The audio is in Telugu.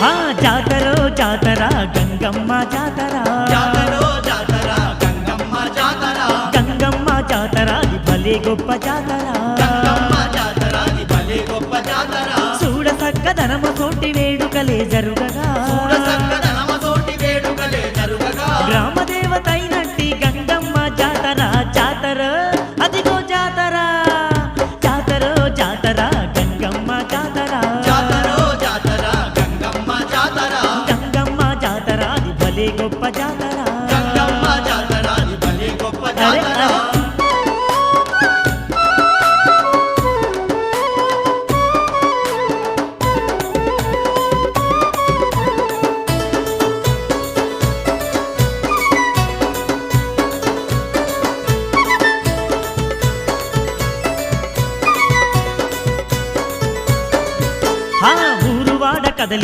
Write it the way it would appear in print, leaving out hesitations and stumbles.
ఆ జాతరో జాతర గంగమ్మ జాతర జాతరో జాతర గంగమ్మ జాతర గంగమ్మ జాతర అది భలే గొప్ప జాతర గంగమ్మ జాతర అది భలే గొప్ప జాతర చూడ సక్కదనము తోటి వేడుకలే జరుగగా చూడ చక్కదనమ తోటి వేడుకలే జరుగగా గ్రామ దేవతైనట్టి గంగమ్మ జాతర జాతర అదిగో జాతర జాతరో జాతర గంగమ్మ జాతర జాతరో జాతర గంగమ్మ జాతర గంగమ్మ జాతర అది భలే గొప్ప జాతర